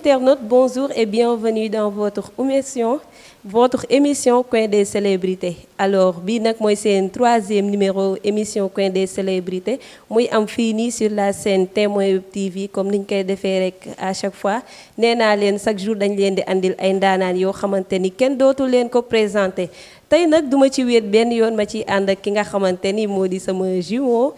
internautes, bonjour et bienvenue dans votre émission Coin des célébrités. Alors bii nag mooy seen troisième numéro émission Coin des célébrités muy am fii nii sur la chaîne Témoin Web TV comme niñ koy defee rek à chaque fois nee naa leen chaque jour dañ leen di andil ay ndaanaan yoo xamante ni kenn dootu leen ko présenté tey nag duma ci wéet benn yoon ma ci ànd ak ki nga xamante ni moo di sama jumeau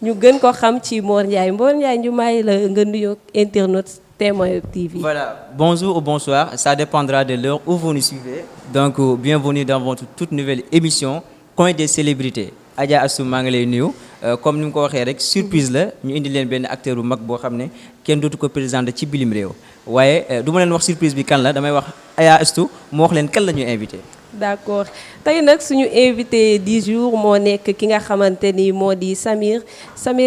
ñu gën ko xam ci Mor Ndiaye ñu may la nga nuyoo internautes Témoin Web TV. Voilà, bonjour ou bonsoir, ça dépendra de l'heure où vous nous suivez. Donc, bienvenue dans votre toute nouvelle émission, Coin des célébrités. Adja Assou maa ngi lay nuyu comme ni mu ko waxee rek surprise la ñu indi leen benn acteur bu mag boo xam ne kenn dootu ko présenté ci bilim réew waaye du ma leen wax surprise bi kan la damay wax Adja Assou mu wax leen kan la ñuy invité. D'accord tey nag suñu invité du jour moo nekk ki nga xamante ni moo di Samir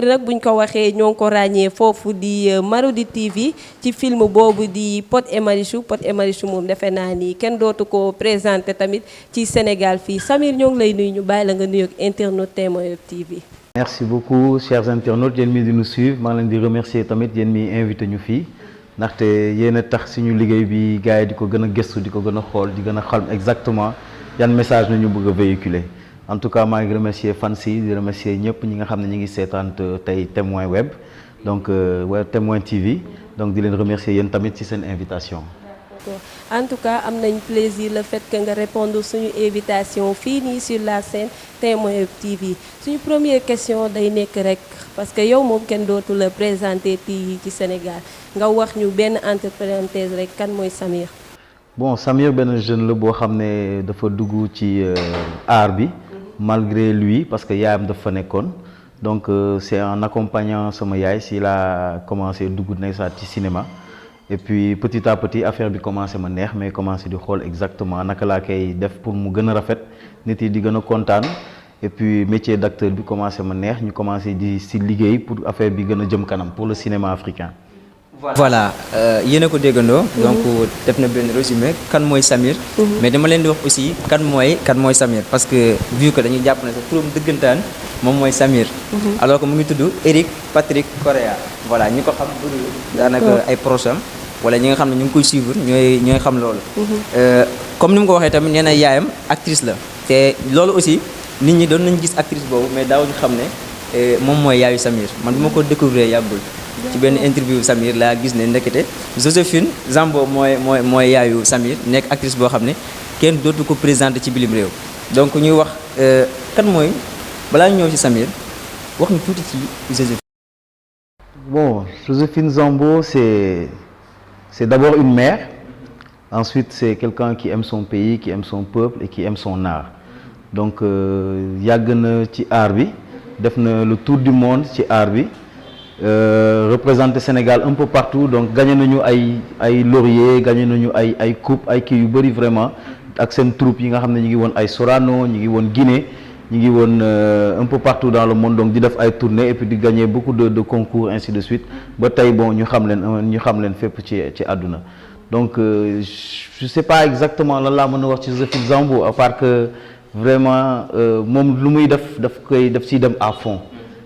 nag buñ ko waxee ñoo ngi ko ràññee foofu di Marodi TV ci film boobu di Pod et Marichou moom defe naa ni kenn dootu ko présenté tamit ci Sénégal fii Samir ñoo ngi lay nuyu ñu bàyyi la nga nuyu ak internaute Témoin Web TV. Merci beaucoup chers internautes yéen mi di nous suivre maa ngi leen di remercier tamit yéen mi invité ñu fii. ndaxte yéen a tax suñu liggéey bi gars yi di ko gën a gëstu di ko gën a xool di gën a xam exactement yan message na ñu bëgg a véhiculer en tout cas maa ngi remercier fans yi di remercier ñëpp ñi nga xam ne ñu ngi seetaan tey Témoin Web donc Témoin TV donc di leen remercier yéen tamit ci seen invitation. En tout cas am nañ plaisir le fait que nga répondre suñu invitation fii nii sur la scène Témoin Web TV suñu première question day nekk rek parce que yow moom kenn dootu la présenter ci Sénégal nga wax ñu benn entre parenthèse rek kan mooy Samir. Bon Samir benn jeune la boo xam ne dafa dugg ci art bi malgré lui parce que yaayam dafa nekkoon donc c'est en accompagnant sama yaay si la commencé dugg ndeysaan ci cinéma. Et puis petit à petit affaire bi commencé ma neex mais commencé di xool exactement naka laa koy def pour mu gën a rafet nit yi di gën a kontaan et puis métier d'acteur bi commencé ma neex ñu commencé di si liggéey pour affaire bi gën a jëm kanam pour le cinéma africain. Voilà yéen a ko déggandoo. donc def na benn résumé kan mooy Samir. mais dama leen di wax aussi kan mooy Samir parce que vu que dañuy jàpp ne sa turam dëggantaan moom mooy Samir. alors que mu ngi tudd Eric Patrick Correa. voilà ñi ko xam bëri daanaka ay proches am wala ñi nga xam ne ñu ngi koy suivre ñooy xam loolu. comme ni mu ko waxee tamit nee na yaayam actrice la te loolu aussi nit ñi doon nañu gis actrice boobu mais daawuñu xam ne moom mooy yaayu Samir man bi ma ko découvrir yàggul. ci benn interview Samir laa gis ne ndekete Joséphine Zambo mooy yaayu Samir nekk actrice boo xam ne kenn dootu ko présenté ci bilim réew donc ñuy wax kan mooy balaa ñu ñëw ci Samir wax ñu tuuti ci Joséphine. Bon Joséphine Zambo c'est d'abord une mère ensuite c'est quelqu'un qui aime son pays qui aime son peuple et qui aime son art donc yàgg na ci art bi def na le tour du monde ci art bi. Représenter Sénégal un peu partout donc gagné nañu ay lauriers gagné nañu ay coupe ay kii yu bëri vraiment ak seen troupe yi nga xam ne ñu ngi woon ay Sorano ñu ngi woon Guinée ñu ngi woon un peu partout dans le monde donc di def ay tournées et puis di gagner beaucoup de concours ainsi de suite ba tey bon ñu xam leen fépp ci àdduna donc je sais pas exactement lan laa mën a wax ci Joséphine Zambo à part que vraiment moom lu muy def daf ciy dem à fond.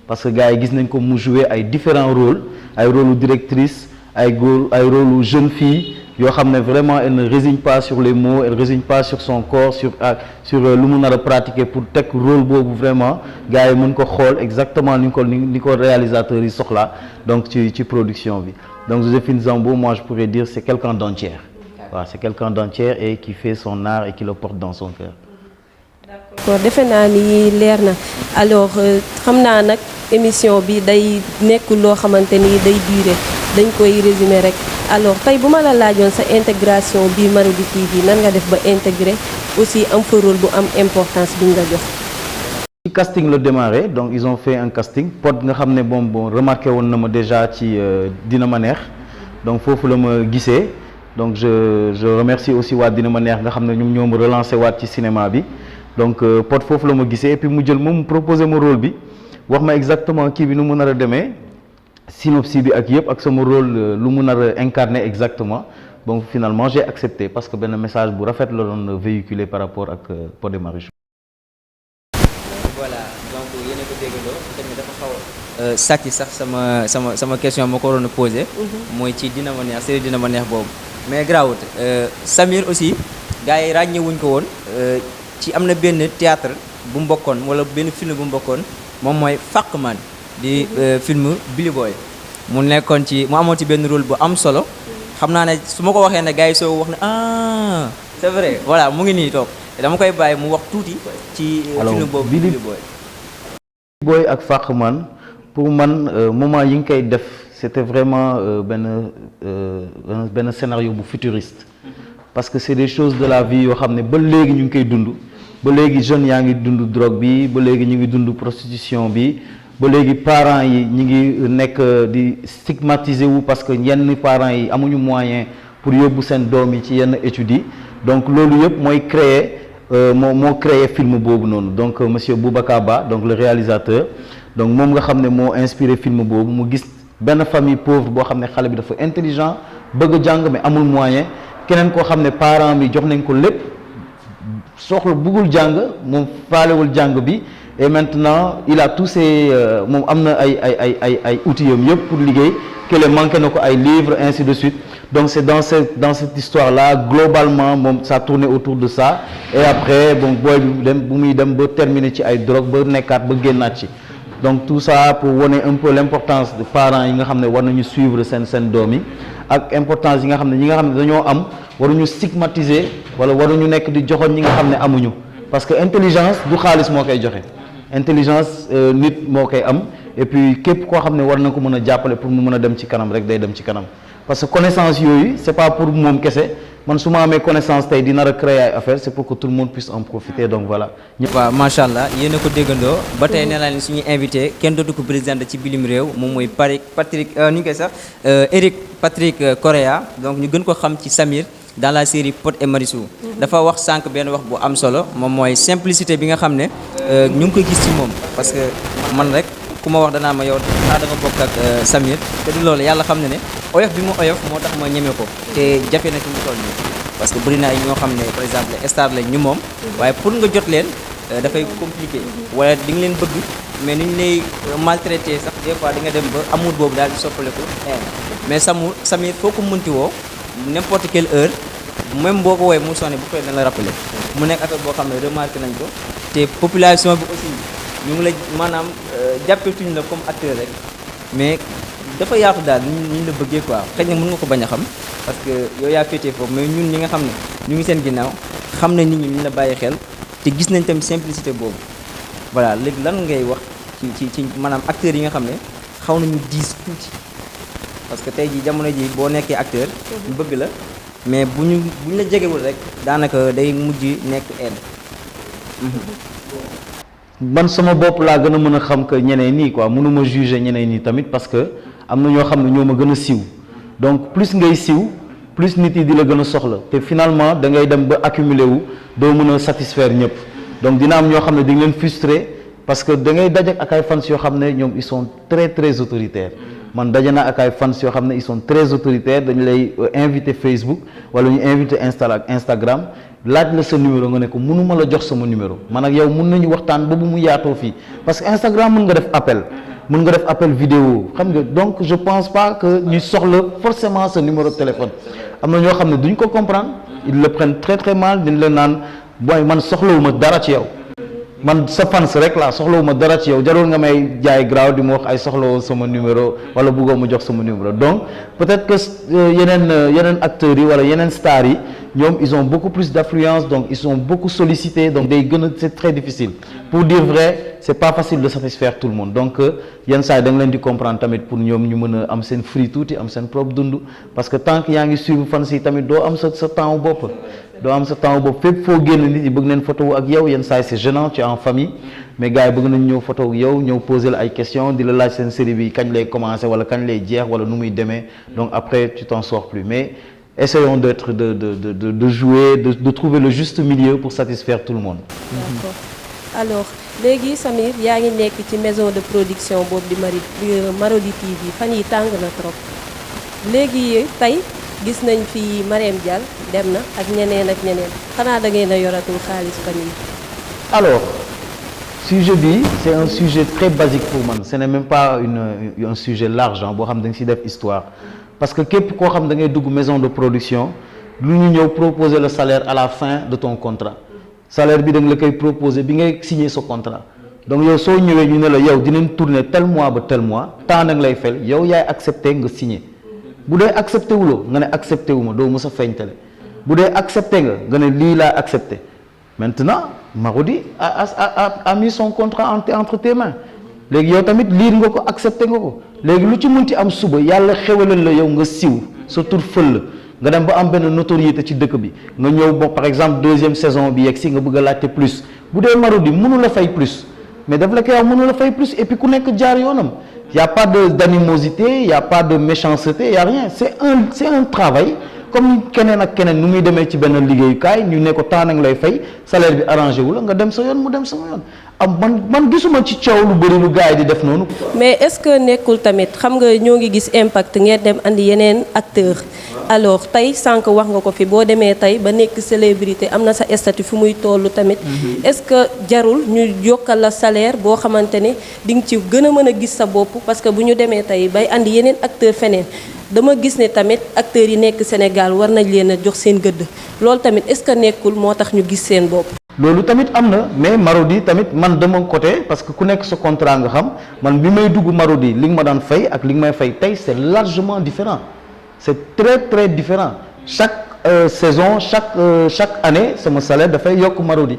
parce que gars yi gis nañ ko mu jouer ay différents rôles ay rôle directrice ay rôle jeune fille yoo xam ne vraiment elle ne résigne pas sur les mots elle résigne pas sur son corps sur lu mu nar a pratiquer pour teg rôle boobu vraiment gars yi mën ko xool exactement ni ko réalisateur yi soxla donc ci production bi donc Joséphine Zambo moi je pourrais dire c'est quelqu'un d'entière waaw c'est quelqu'un d'entière et qui fait son art et qui le porte dans son cœur. D'accord defe naa ni leer na alors xam naa nag émission bi day nekk loo xamante ni day durer dañ koy résumer rek alors tey bu ma la laajoon sa intégration bi Marodi TV nan nga def ba intégrer aussi am fa rôle bu am importance bi nga jox. ci casting la démarré donc ils ont fait un casting Pod nga xam ne bon remarqué woon na ma déjà ci Dina Ma Neex donc foofu la ma gisee donc je remercie aussi waa Dina Ma Neex nga xam ne ñoom relancé waat ci cinéma bi. donc Pod foofu la ma gisee et puis mu jël moom mu proposé ma rôle bi wax ma exactement kii bi nu mu nar a demee synopsis bi ak yëpp ak sama rôle lu mu nar a incarner exactement donc finalement j'ai accepté parce que benn message bu rafet la doon véhiculer par rapport ak Pod et Marichou. Voilà donc yéen a ko déggandoo tamit dafa xaw sàcc sax sama question ma ko waroon a posé. mooy ci dina ma neex série dina ma neex boobu. mais grawut Samir aussi gars yi ràññewuñ ko woon ci am na benn théâtre bu mu bokkoon wala benn film bu mu bokkoon moom mooy Faqman di film Billy Boy mu nekkoon mu amoon ci benn rôle bu am solo xam naa ne su ma ko waxee ne gars yi soo wax ne ah c'est vrai voilà mu ngi nii toog dama koy bàyyi mu wax tuuti ci film boobu Billy Boy. Billy Boy ak Faqman pour man moment yi nga koy def c'était vraiment benn scénario bu futuriste parce que c'est des choses de la vie yoo xam ne ba léegi ñu ngi koy dund ba léegi jeunes yaa ngi dund drogue bi ba léegi ñu ngi dund prostitution bi ba léegi parents yi ñu ngi nekk di stigmatiser wu parce que yenn parents yi amuñu moyen pour yóbbu seen doom yi ci yenn études yi donc loolu yëpp mooy créer moo créé film boobu noonu donc monsieur Boubacar Ba donc le réalisateur donc moom nga xam ne moo inspiré film boobu mu gis benn famille pauvre boo xam ne xale bi dafa intelligent bëgg a jàng mais amul moyen keneen koo xam ne parents bi jox nañ ko lépp soxla bëggul jàng moom faalewul jàng bi et maintenant il a tous ses moom am na ay outils yam yëpp pour liggéey kële manqué na ko ay livres ainsi de suite donc c'est dans cette histoire là globalement moom ça tournait autour de ça et après bon booy bi bu muy dem ba terminer ci ay drogue ba nekkaat ba génnaat ci donc tout ça pour wone un peu l'importance de parents yi nga xam ne war nañu suivre seen doom yi ak importance yi nga xam ne ñi nga xam ne dañoo am waruñu stigmatiser wala waruñu nekk di joxoon ñi nga xam ne amuñu parce que intelligence du xaalis moo koy joxe intelligence nit moo koy am et puis képp koo xam ne war na ko mën a jàppale pour mu mën a dem ci kanam rek day dem ci kanam parce que connaissance yooyu c'est pas pour moom kese man su ma amee connaissance tey dina recréer ay affaire c'est pour que tout le monde puisse en profiter donc voilà. waaw macha allah yéen a ko déggandoo ba tey nee naa leen suñuy invité kenn dootu ko présenté ci bilim réew moom mooy Patrick ni ñu koy sax Eric Patrick Correa donc ñu gën ko xam ci Samir dans la série Pod et Marichou dafa wax sànq benn wax bu am solo moom mooy simplicité bi nga xam ne ñu ngi koy gis ci moom parce que man rek ku ma wax danaa ma yow da nga bokk ak Samir te du loolu yàlla xam ne ne oyof bi mu oyof moo tax ma ñeme ko te jafe na fi mu toll nii parce que bëri na ay ñoo xam ne par exemple star lañ ñu moom waaye pour nga jot leen dafay compliqué wala di nga leen bëgg mais ni ñu lay maltraité sax des fois di nga dem ba amour boobu daal di soppaleku mais Samir foo ko mënti woo n'importe quelle heure même boo ko woowee mu sonné bu koy dana la rappelé mu nekk affaire boo xam ne remarqué nañ ko te population bi aussi ñu ngi la maanaam jàppetuñ la comme acteur rek mais dafa yaatu daal ñu la bëggee quoi xëy na mën nga ko bañ a xam parce que yow yaa féetee foofu mais ñun ñi nga xam ne ñu ngi seen ginnaaw xam na nit ñi ñu la bàyyi xel te gis nañ tam simplicité boobu voilà léegi lan ngay wax ci maanaam acteurs yi nga xam ne xaw nañu diis tuuti parce que tey jii jamono ji boo nekkee acteur ñu bëgg la mais bu ñu la jegewul rek daanaka day mujj nekk aide. man sama bopp laa gën a mën a xam que ñeneen nii quoi mënuma juger ñeneen nii tamit parce que am na ñoo xam ne ñoo ma gën a siiw donc plus ngay siiw plus nit yi di la gën a soxla te finalement da ngay dem ba accumuler wu doo mën a satisfaire ñëpp donc dina am ñoo xam ne di nga leen frustré parce que da ngay daje ak ay fans yoo xam ne ñoom ils sont très très autoritaires man daje naa ak ay fans yoo xam ne ils sont très autoritaires dañu lay invité Facebook wala ñu invité Instagram laaj la sa numéro nga ne ko mënuma la jox sama numéro man ak yow mën nañu waxtaan ba bu mu yaatoo fii parce que Instagram mën nga def appel vidéo xam nga donc je pense pas que ñu soxla forcément sa numéro de téléphone am na ñoo xam ne duñ ko comprendre ils le prennent très très mal dañ la naan booy man soxlawuma dara ci yow man sa fans rek laa soxlawuma dara ci yow jarul nga may jaay graaw di ma wax ay soxlawoo sama numéro wala bëggoo ma jox sama numéro donc peut-être que yeneen acteurs yi wala yeneen stars yi ñoom ils ont beaucoup plus d'affluence donc ils sont beaucoup sollicités donc day gën a c'est très difficile pour dire vrai c'est pas facile de satisfaire tout le monde donc yenn saa yi da nga leen di comprendre tamit pour ñoom ñu mën a am seen free tuuti am seen propre dund parce que tant que yaa ngi suivre fans yi tamit doo am sa temps bopp doo am sa temps bopp fépp foo génn nit ñi bëgg neen photo ak yow yenn saa yi c'est gênant tu es en famille mais gars yi bëgg nañ ñëw photo ak yow ñëw poser la ay questions di la laaj seen série bi kañ lay commencer wala kañ lay jeex wala nu muy demee donc après tu t'en sors plus mais essayons de jouer de trouver le juste milieu pour satisfaire tout le monde. D'accord. Alors léegi Samir yaa ngi nekk ci maison de production boobu di Marodi TV fan yi tàng na trop léegi tey gis nañ fi Marème Dial dem na ak ñeneen xanaa da ngeen a yoratul xaalis fan yi alors sujet bi c'est un sujet très basique pour moi. Ce n'est même pas un sujet large boo xam da nga ci def histoire parce que képp koo xam da ngay dugg maison de production lu ñu ñëw proposer le salaire à la fin de ton contrat salaire bi da nga la koy proposer bi ngay signer ce contrat donc yow soo ñëwee ñu ne la yow dinañ tourner tel mois ba tel mois temps nag lay fel yow yaay accepter nga signer bu dee accepté wuloo nga ne accepté wu ma doo mës a feeñtale bu dee accepté nga ne lii laa accepté maintenant Marodi a mis son contrat entre tes mains léegi yow tamit liir nga ko accepté nga ko léegi lu ci munti am suba yàlla xewalal la yow nga siw sa tur fël nga dem ba am benn notoriété ci dëkk bi nga ñëw bon par exemple deuxième saison bi yegg si nga bëgg a laajte plus bu dee Marodi mënu la fay plus mais daf la koy wax mënu la fay plus et puis ku nekk jaar yoonam y a pas d'animosité y a pas de méchanceté y a rien c'est un travail comme keneen ak keneen nu muy demee ci benn liggéeyukaay ñu ne ko temps nag lay fay salaire bi arrangé wu la nga dem sa yoon mu dem sama yoon man gisuma ci coow lu bëri lu gars yi di def noonu. mais est-ce que nekkul tamit xam nga ñoo ngi gis impact ngeen dem andi yeneen acteur alors tey sànq wax nga ko fi boo demee tey ba nekk célébrité am na sa statut fu muy tollu tamit. est-ce que jarul ñu yokkal la salaire boo xamante ne di nga ci gën a mën a gis sa bopp parce que bu ñu demee tey bay andi yeneen acteur feneen. dama gis ne tamit acteurs yi nekk Sénégal war nañ leen a jox seen gëdd loolu tamit est-ce que nekkul moo tax ñu gis seen bopp. loolu tamit am na mais Marodi tamit man de mon côté parce que ku nekk sa contrat nga xam man bi may dugg Marodi li nga ma daan fay ak li nga may fay tey c'est largement différent c'est très très différent chaque saison chaque année sama salaire dafay yokk Marodi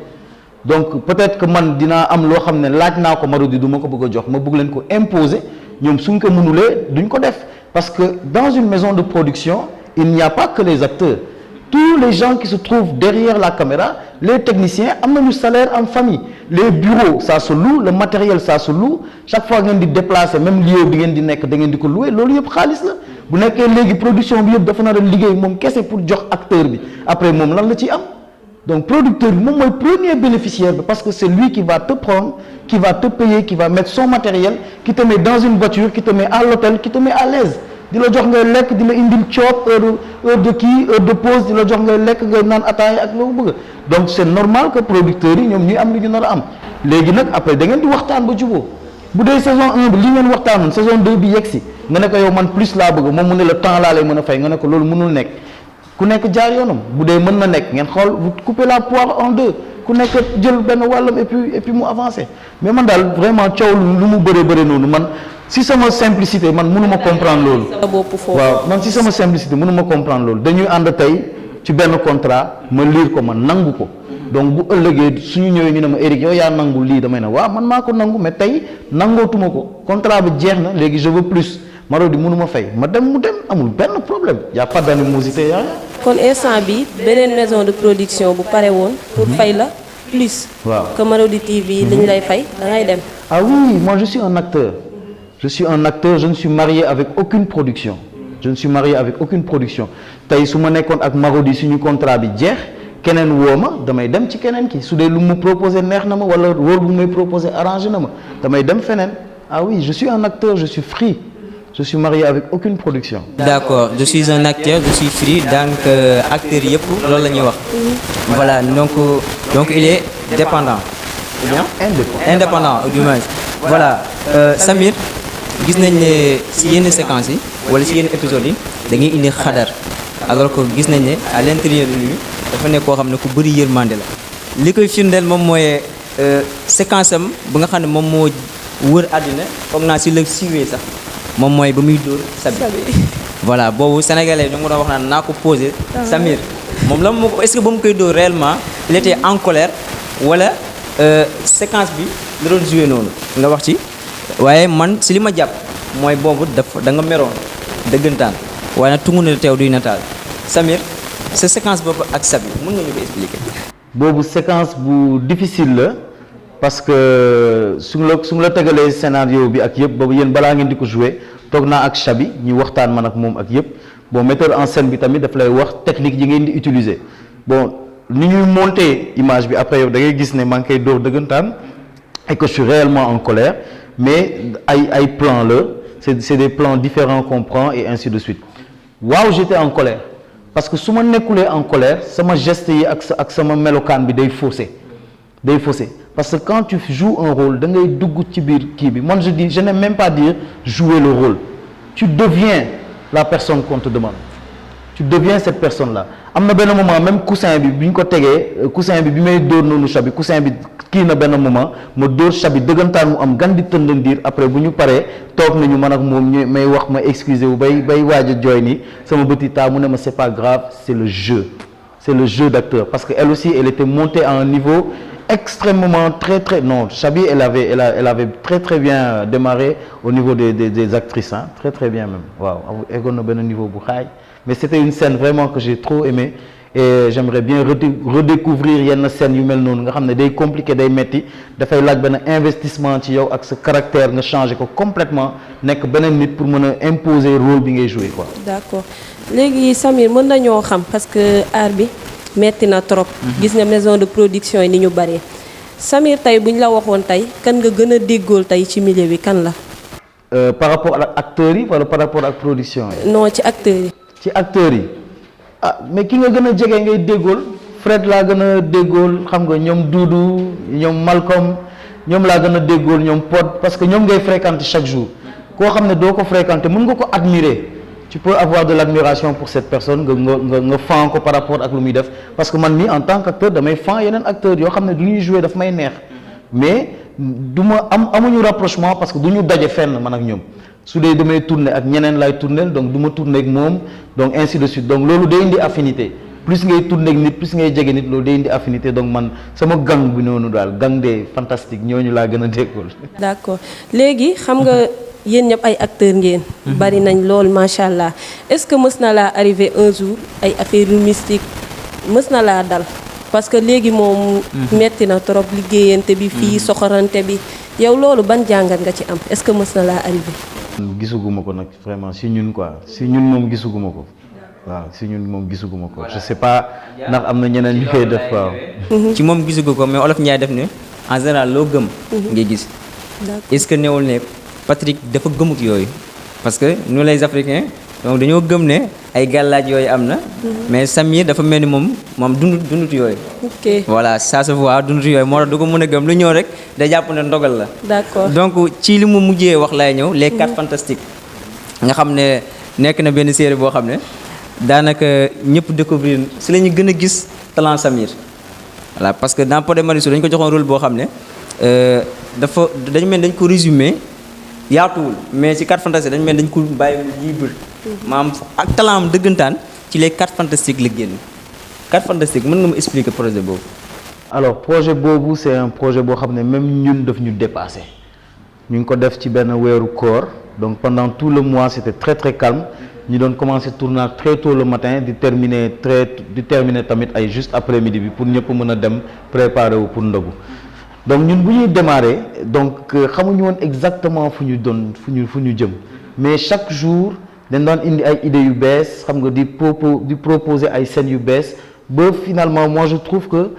donc peut-être que man dinaa am loo xam ne laaj naa ko Marodi du ma ko bëgg a jox ma bëgg leen ko imposer ñoom suñ ko mënulee duñ ko def. Parce que dans une maison de production, il n'y a pas que les acteurs. Tous les gens qui se trouvent derrière la caméra, les techniciens, ont un salaire en famille. Les bureaux, ça se loue, le matériel, ça se loue. Chaque fois que vous déplacez, même lieu où vous louer, le lieu est là. Vous n'avez que la production, vous avez pour jox acteur. Après, vous avez donc producteur, c'est le premier bénéficiaire parce que c'est lui qui va te prendre, qui va te payer, qui va mettre son matériel, qui te met dans une voiture, qui te met à l'hôtel, qui te met à l'aise. Di la jox ngay lekk di la indil coop heure de kii heure de pause di la jox ngay lekk ngay naan ataaya ak loo bëgg donc c'est normal que producteurs yi ñoom ñuy am li ñu nar a am léegi nag après da ngeen di waxtaan ba jubóo bu dee saison 1 bi li ngeen waxtaanoon saison 2 bi yegg si nga ne ko yow man plus laa bëgg moom mu ne le temps laa lay mën a fay nga ne ko loolu mënul nekk ku nekk jaar yoonam bu dee mën na nekk ngeen xool vous coupez la poire en deux ku nekk jël benn wàllam et puis mu avancé mais man daal vraiment coow lu mu bëree noonu man si sama simplicité man mënuma comprendre loolu. waaw man si sama simplicité mënuma comprendre loolu dañuy ànd tey ci benn contrat ma lire ko ma nangu ko donc bu ëllëgee suñu ñëwee ñu ne ma Eric yow yaa nangu lii damay ne waaw man maa ko nangu mais tey nangootuma ko contrat bi jeex na léegi je veux plus Marodi mënuma fay ma dem mu dem amul benn problème y a pas d'animosité yaa kon instant bi beneen maison de production bu pare woon pour fay la plus. waaw que Marodi TV li ñu lay fay da ngay dem. ah oui moi je suis un acteur. Je suis un acteur, je ne suis marié avec aucune production. Je ne suis marié avec aucune production. Tay su ma nekkoon ak Marodi suñu contrat bi jeex keneen woo ma damay dem ci keneen ki su dee lu mu proposé neex na ma wala rôle bu may proposé arrangé na ma damay dem feneen. Ah oui, je suis un acteur, je suis free. Je suis marié avec aucune production. D'accord, je suis un acteur, je suis free donc acteur yëpp loolu la ñuy wax. Voilà donc il est dépendant. Ou bien indépendant du moins. Voilà Samir. gis nañ ne si yenn séquences yi wala si yenn épisodes yi dañuy indi xadar alors que gis nañ ne à l'intérieur de lui dafa nekk koo xam ne ku bëri yërmande la li koy firndeel moom mooy séquence am bu nga xam ne moom moo wër àddina foog naa si la siiwee sax moom mooy ba muy dóor Sabi voilà boobu sénégalais yi ñu ngi doon wax naan naa ko posé Samir moom la moo ko est-ce que ba mu koy dóor réellement il était en colère wala séquence bi la doon joué noonu nga wax ci waaye man si li ma jàpp mooy boobu da nga meroon dëggantaan waaye nag tungu na teew duy nataal Samir sa séquence boobu ak Sabi mën nga ñu ko expliquer. boobu séquence bu difficile la parce que su la tegalee scénario bi ak yëpp boobu yéen balaa ngeen di ko jouer toog naa ak Sabi ñu waxtaan man ak moom ak yëpp bon metteur en scène bi tamit daf lay wax technique yi ngeen di utiliser bon ni ñuy monter image bi après yow da ngay gis ne maa ngi koy dóor dëggantaan et que je suis réellement en colère. Mais ay plans là c'est des plans différents qu'on prend et ainsi de suite waaw j'étais en colère parce que su ma nekkulee en colère sama geste yi ak sama melokaan bi day faussé parce que quand tu joues un rôle da ngay dugg ci biir kii bi. Moi je n'aime même pas dire jouer le rôle, tu deviens la personne qu'on te demande, tu deviens cette personne là. Am na benn moment même coussin bi ñu ko tegee coussin bi may dóor noonu chat bi coussin bi kii na benn moment ma dóor chat bi dëggantaan mu am gan di tëndandiir après bu ñu paree toog nañu man ak moom ñu may wax ma excusé wu bay waaj a jooy ni sama petit tas mu ne ma c'est pas grave, c'est le jeu d'acteur, parce que elle aussi elle était montée à un niveau extrêmement très non, Chabi elle avait très bien démarré au niveau des actrices, hein, très bien même. Waaw eggoon na benn niveau bu xaay. Mais c'était une scène vraiment que j'ai trop aimé et j'aimerais bien redécouvrir yenn scène yu mel noonu nga xam ne day compliqué day metti dafay laaj benn investissement ci yow ak sa caractère nga changer ko complètement nekk beneen nit pour mën a imposer rôle bi ngay jouer quoi. D'accord léegi Samir mën nañoo xam parce que art bi metti na trop. Gis nga maison de production yi ni ñu bëree. Samir tey bu ñu la waxoon tey kan nga gën a déggool tey ci milieu bi kan la. Par rapport ak acteurs yi wala par rapport ak production yi. Non ci acteurs yi. Ci acteurs yi ah mais ki nga gën a jege ngay déggool Fred laa gën a déggool xam nga ñoom Doudou ñoom Malcolm ñoom laa gën a déggool ñoom Pod parce que ñoom ngay fréquenter chaque jour koo xam ne doo ko fréquenter mën nga ko admirer. Tu peux avoir de l'admiration pour cette personne nga fan ko par rapport ak lu muy def parce que man mii en tant qu'acteur damay fan yeneen acteurs yoo xam ne du ñuy jouer daf may neex mais du ma amuñu rapprochement parce que du ñu daje fenn man ak ñoom su dee damay tourner ak ñeneen lay tourner donc du ma tourner ak moom donc ainsi de suite donc loolu day indi affinité plus ngay tourner ak nit plus ngay jege nit loolu day indi affinité donc man sama gang bi noonu daal gang des fantastiques ñooñu laa gën a déggool. D'accord léegi xam nga. Yéen ñëpp ay acteurs ngeen. bari nañ lool macha allah est-ce que mës na laa arrivé un jour ay affaire yu mystique mës na laa dal parce que léegi moom. metti na trop liggéeyante bi fii soxorante bi yow loolu ban jàngat nga ci am est-ce que mës na laa arrivé. gisuguma ko nag vraiment si ñun quoi si ñun moom gisuguma ko waaw si ñun moom gisuguma ko je sais pas ndax am na ñeneen ñu koy def waaw. ci moom gisugu ko mais Olof Ndiaye def ne en général loo gëm. ngay gis. est-ce que newul ne. Patrick dafa gëmut yooyu parce que nous les Africains donc dañoo gëm ne ay gàllaaj yooyu am na mais Samir dafa mel ni moom dundut yooyu. ok voilà ça se voit dundut yooyu moo tax du ko mën a gëm lu ñëw rek day jàpp ne ndogal la. d'accord donc ci li mu mujjee wax lay ñëw les 4 fantastiques nga xam ne nekk na benn série boo xam ne daanaka ñëpp découvrir si la ñu gën a gis talent Samir voilà parce que dans Pod et Marichou dañu ko joxoon rôle boo xam ne dañu mel dañ ko résumer. yaatuwul mais ci 4 fantastiques dañu mel dañ ko bàyyi libre maam ak talent am dëggantaan ci les 4 fantastiques la génn 4 fantastiques mën nga ma expliquer projet boobu. alors projet boobu c'est un projet boo xam ne même ñun daf ñu dépassé ñu ngi ko def ci benn weeru koor donc pendant tout le mois c'était très calme ñu doon commencer tournage très tôt le matin di terminer tamit ay juste après-midi bi pour ñëpp mën a dem préparer wu pour ndogu. donc ñun bu ñuy démarrer donc xamuñu woon exactement fu ñu jëm mais chaque jour dañ doon indi ay idées yu bees xam nga di proposer ay scènes yu bees ba finalement moi je trouve que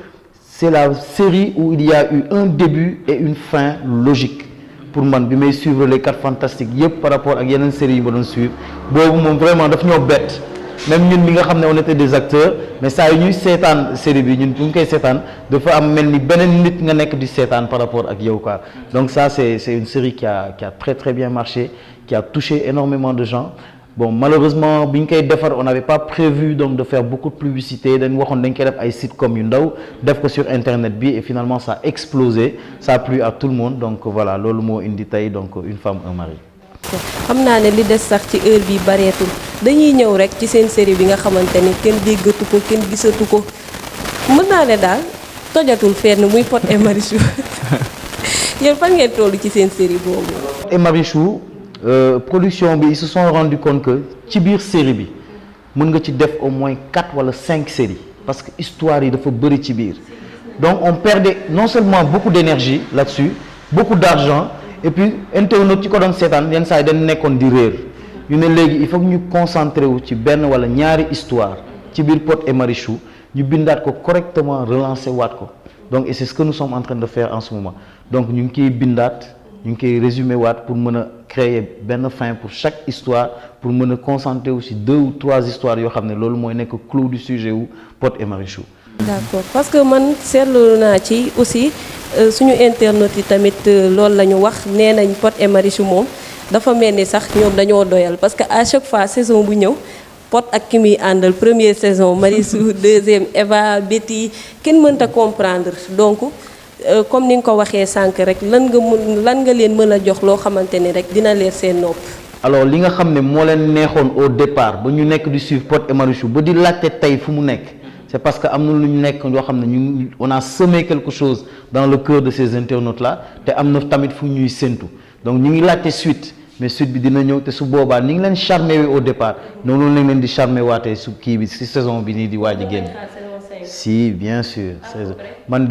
c'est la série où il y a eu un début et une fin logique pour man bi may suivre les 4 fantastiques yëpp par rapport ak yeneen séries yi ma doon suivre boobu moom vraiment daf ñoo bett. même ñun mi nga xam ne on était des acteurs mais saa yu ñuy seetaan série bi ñun bu ñu koy seetaan dafa am mel ni beneen nit nga nekk di seetaan par rapport ak yow quoi donc ça c'est une série qui a très bien marché qui a touché énormément de gens bon malheureusement bi ñu koy defar on n'avait pas prévu donc de faire beaucoup de publicité dañ waxoon dañ koy def ay sitcom yu ndaw def ko sur internet bi et finalement ça a explosé ça a plu à tout le monde donc voilà loolu moo indi tey donc Une femme un mari. xam naa ne li des sax ci heure bi bareetul dañuy ñëw rek ci seen série bi nga xamante ni kenn déggatu ko kenn gisatu ko mën naa ne daal tojatul fenn muy Pod et Marichou yéen fan ngeen toll ci seen série boobu. Pod et Marichou production bi ils se sont rendu compte que ci biir série bi mën nga ci def au moins 4 wala 5 séries parce que histoire yi dafa bëri ci biir donc on perdait non seulement beaucoup d'énergie là-dessus beaucoup d'argent et puis internautes ci ko doon seetaan yenn saa yi dañ nekkoon di réer ñu ne léegi il faut que ñu concentrer wu ci benn wala ñaari histoire ci biir Pod et Marichou ñu bindaat ko correctement relancer waat ko donc et c'est ce que nous sommes en train de faire en ce moment donc ñu ngi koy bindaat ñu ngi koy résumer waat pour mën a créer benn fin pour chaque histoire pour mën a concentrer wu ci 2 ou 3 histoires yoo xam ne loolu mooy nekk clou du sujet wu Pod et Marichou. D'accord parce que man seetlu naa ci aussi suñu internautes yi tamit loolu la ñu wax nee nañ Pod et Marichou moom dafa mel ni sax ñoom dañoo doyal parce que à chaque fois saison bu ñëw Pod ak ki muy àndal première saison Marichou deuxième Eva Betty kenn mënta comprendre donc comme ni nga ko waxee sànq rek lan nga leen mën a jox loo xamante ni rek dina leer seen nopp. alors li nga xam ne moo leen neexoon au départ ba ñu nekk di suivre Pod et Marichou ba di laajte tey fu mu nekk c'est parce que am na lu ñu nekk yoo xam ne ñu on a semé quelque chose dans le cœur de ces internautes là te am na tamit fu ñuy séntu donc ñu ngi laajte suite mais suite bi dina ñëw te su boobaa ni ngi leen charmé au départ noonu lañ leen di charmé waatee su kii bi si saison bi nii di waaj a génn. si bien sûr man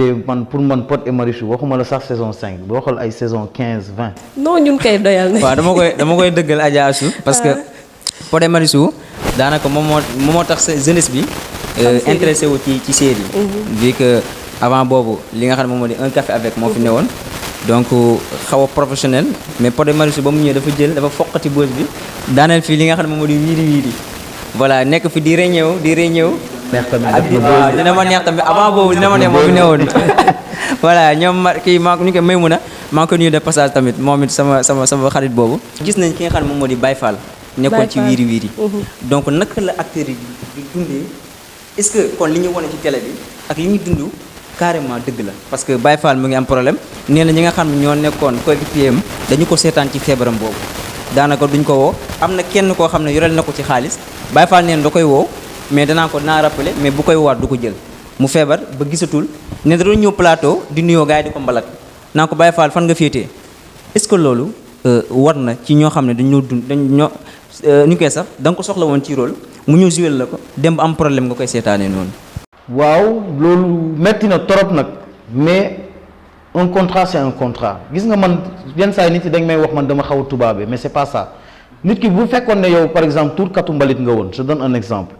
pour man Pod et Marichou waxuma la sax saison 5 boo xool ay saison 15 20. non ñun koy doyal ne. waaw dama koy dëggal Adja Assou parce que Pod et Marichou daanaka moom moo tax jeunesse bi intéressé wu ci série vu que avant boobu li nga xam ne moom moo di un café avec moo fi newoon donc xaw a professionnel mais Pod et Marichou ba mu ñëwee dafa foqati bës bi daaneel fii li nga xam ne moom moo di wiiri voilà nekk fi di réñëw neex tamit waaw dina ma neex tamit avant boobu dina ma neex moo fi newoon voilà ñoom kii ñu ko Maymuna maa ngi ko nuyu de passage tamit moom it sama xarit boobu gis nañ ki nga xam ne moom moo di Baye Fall nekkoon ci wiiri donc naka la acteurs yi di dundee est-ce que kon li ñu wane ci télé bi ak li ñu dund carrément dëgg la parce que Baye Fall mu ngi am problème nee na ñi nga xam ne ñoo nekkoon coéquipier am dañu ko seetaan ci feebaram boobu daanaka duñ ko woo am na kenn koo xam ne yoreel na ko ci xaalis Baye Fall neen da koy woo mais danaa rappelé mais bu koy waat du ko jël mu feebar ba gisatul ne da doon ñëw plateau di nuyoo gars yi di ko mbalat naa ko Baye Fall fan nga féetee est-ce que loolu war na ci ñoo xam ne dañoo ñu koy sax da nga ko soxla woon ci rôle mu ñëw jouer la ko dem ba am problème nga koy seetaanee noonu. waaw loolu metti na trop nag mais un contrat c'est un contrat gis nga man yenn saa yi nit yi dañ may wax man dama xaw a tubaabe mais c'est pas ça nit ki bu fekkoon ne yow par exemple tuurkatu mbalit nga woon je donne un exemple.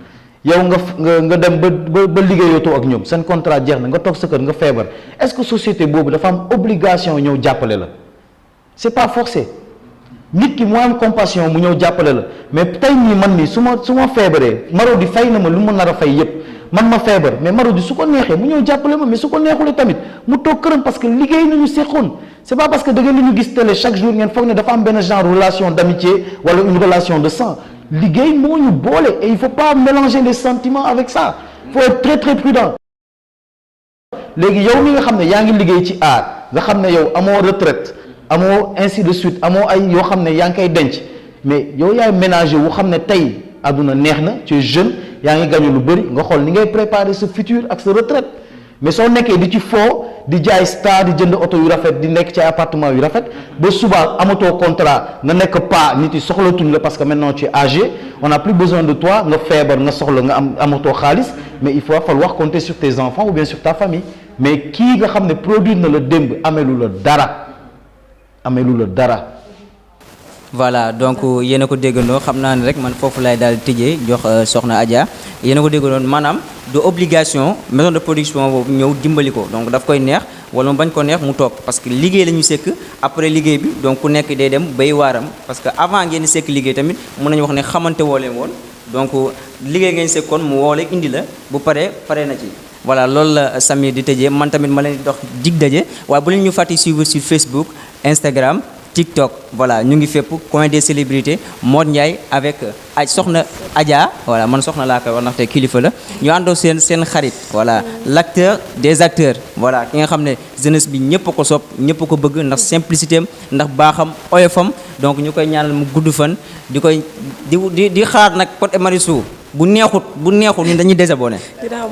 yow nga dem ba liggéeyatoo ak ñoom seen contrat jeex na nga toog sa kër nga feebar est-ce que société boobu dafa am obligation ñëw jàppale la c'est pas forcé nit ki moo am compassion mu ñëw jàppale la mais tey nii man nii su ma feebaree Marodi fay na ma lu ma nar a fay yépp man ma feebar mais Marodi su ko neexee mu ñëw jàppale ma mais su ko neexulee tamit mu toog këram parce que liggéey nañu seqoon c'est pas parce que da ngeen li ñu gis télé chaque jour ngeen foog ne dafa am benn genre relation d'amitié wala une relation de sang liggéey moo ñu boole et il faut pas mélanger les sentiments avec ça il faut être très très prudent léegi yow mi nga xam ne yaa ngi liggéey ci aar nga xam ne yow amoo retraite amoo ainsi de suite amoo ay yoo xam ne yaa ngi koy denc mais yow yaay ménager wu xam ne tey àdduna neex na tu es jeune yaa ngi gagné lu bëri nga xool ni ngay préparer sa futur ak sa retraite mais soo nekkee di ci foo di jaay star di jënd oto yu rafet di nekk ci appartement yu rafet ba suba amatoo contrat nga nekk pas nit yi soxlatuñ la parce que maintenant tu es âgé on n'a plus besoin de toi nga feebar nga soxla nga amatoo xaalis mais il faut falloir compter sur tes enfants ou bien sur ta famille mais kii nga xam ne produire na la démb amelu la dara voilà donc yéen a ko déggandoo xam naa ne rek man foofu lay daal di tëjee jox soxna Adja yéen a ko déggandoo maanaam de obligation maison de production boobu ñëw dimbali ko donc daf koy neex wala mu bañ ko neex mu toog parce que liggéey la ñu sekk après liggéey bi donc ku nekk day dem bay waaram parce que avant ngeen di sekk liggéey tamit mën nañu wax ne xamante woo leen woon donc liggéey ngeen sekkoon mu woo la indi la bu pare na ci voilà loolu la Samir di tëjee man tamit ma leen di dox dig daje waaye bu leen ñu fàtte suivre sur Facebook Instagram TikTok voilà ñu ngi fépp coin des célébrités Modou Ndiaye avec soxna Adja voilà man soxna laa koy wax ndaxte kilifa la ñu àndoo seen xarit voilà l'acteur des acteurs voilà ki nga xam ne jeunesse bi ñëpp a ko sopp ñëpp a ko bëgg ndax simplicité am ndax baaxam oyofam donc ñu koy ñaanal mu gudd fan di xaar nag Pod et Marichou bu neexut ñun dañuy désabonné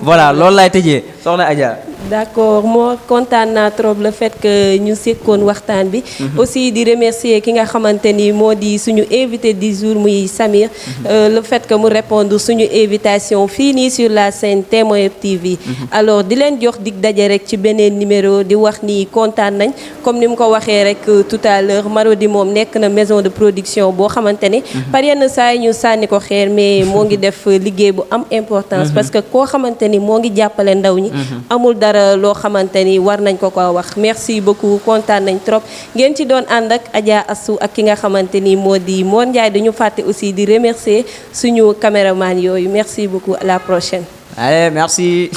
voilà loolu laay tëjee soxna Adja. d'accord moo kontaan naa trop le fait que ñu sekkoon waxtaan bi aussi di remercier ki nga xamante ni moo di suñu invité du jour muy Samir le fait que mu répondre suñu invitation fii nii sur la chaîne Témoin TV alors di leen jox dig daje rek ci beneen numéro di wax ni kontaan nañ comme ni mu ko waxee rek tout à l'heure Marodi moom nekk na maison de production boo xamante ni par yenn saa yi ñu sànni ko xeer mais moo ngi def liggéey bu am importance parce que koo xamante ni moo ngi jàppale ndaw ñi amul dara loo xamante ni war nañ ko wax merci beaucoup kontaan nañ trop ngeen ci doon ànd ak Adja Assou ak ki nga xamante ni moo di Modou Ndiaye dañu fàtte aussi di remercier suñu caméraman yooyu merci beaucoup à la prochaine. Allez merci.